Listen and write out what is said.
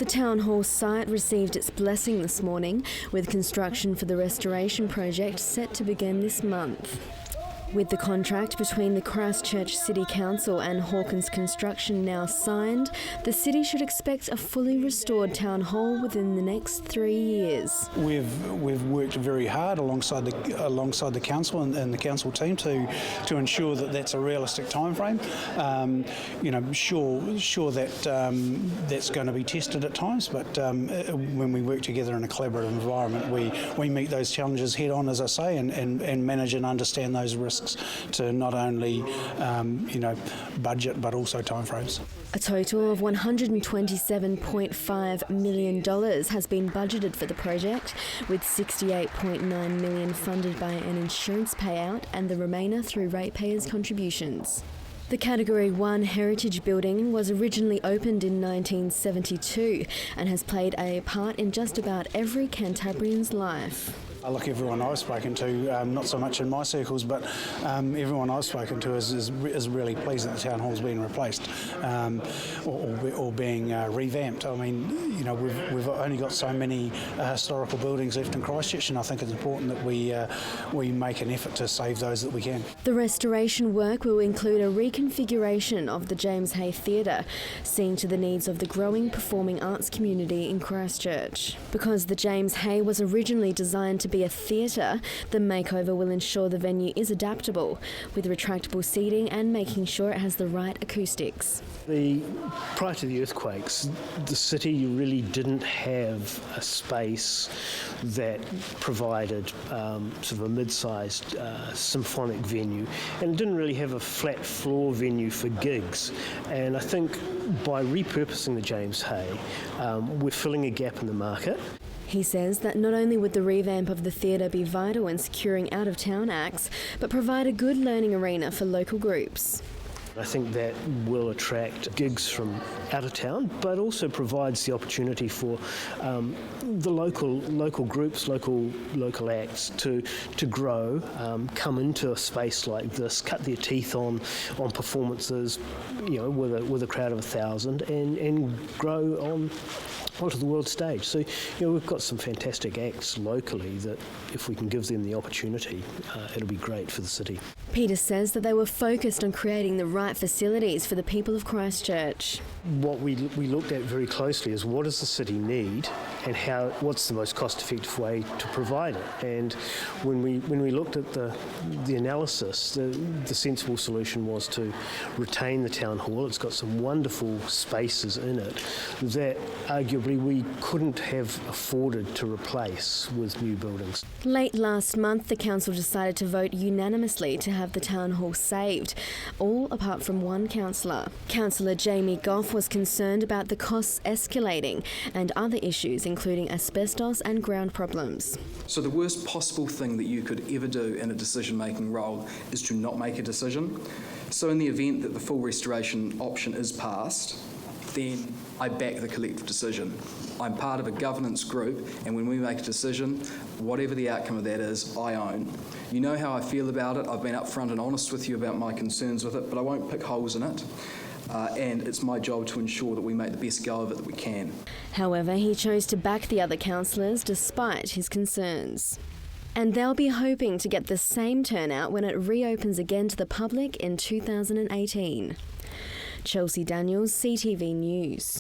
The Town Hall site received its blessing this morning, with construction for the restoration project set to begin this month. With the contract between the Christchurch City Council and Hawkins Construction now signed, the city should expect a fully restored town hall within the next 3 years. We've worked very hard alongside the council and the council team to ensure that that's a realistic timeframe. Sure that that's going to be tested at times, but when we work together in a collaborative environment, we meet those challenges head on, as I say, and manage and understand those risks to not only budget but also timeframes. A total of $127.5 million has been budgeted for the project, with $68.9 million funded by an insurance payout and the remainder through ratepayers' contributions. The Category 1 heritage building was originally opened in 1972 and has played a part in just about every Cantabrian's life. Look, everyone I've spoken to, not so much in my circles, but everyone I've spoken to is really pleased that the town hall's been replaced or being revamped. I mean, we've only got so many historical buildings left in Christchurch, and I think it's important that we make an effort to save those that we can. The restoration work will include a reconfiguration of the James Hay Theatre, seeing to the needs of the growing performing arts community in Christchurch. Because the James Hay was originally designed to be a theatre, the makeover will ensure the venue is adaptable, with retractable seating and making sure it has the right acoustics. Prior to the earthquakes, the city really didn't have a space that provided sort of a mid-sized symphonic venue, and it didn't really have a flat floor venue for gigs. And I think by repurposing the James Hay, we're filling a gap in the market. He says that not only would the revamp of the theatre be vital in securing out-of-town acts, but provide a good learning arena for local groups. I think that will attract gigs from out of town, but also provides the opportunity for the local groups, local acts to grow, come into a space like this, cut their teeth on performances, with a crowd of 1,000, and grow onto the world stage. So, we've got some fantastic acts locally that, if we can give them the opportunity, it'll be great for the city. Peter says that they were focused on creating the right facilities for the people of Christchurch. What we looked at very closely is what does the city need, and what's the most cost-effective way to provide it. And when we looked at the analysis, the sensible solution was to retain the town hall. It's got some wonderful spaces in it that arguably we couldn't have afforded to replace with new buildings. Late last month, the council decided to vote unanimously to have the town hall saved, all apart from one councillor. Councillor Jamie Goff was concerned about the costs escalating and other issues, including asbestos and ground problems. So the worst possible thing that you could ever do in a decision-making role is to not make a decision. So in the event that the full restoration option is passed, then I back the collective decision. I'm part of a governance group, and when we make a decision, whatever the outcome of that is, I own. You know how I feel about it. I've been upfront and honest with you about my concerns with it, but I won't pick holes in it. And it's my job to ensure that we make the best go of it that we can. However, he chose to back the other councillors despite his concerns. And they'll be hoping to get the same turnout when it reopens again to the public in 2018. Chelsea Daniels, CTV News.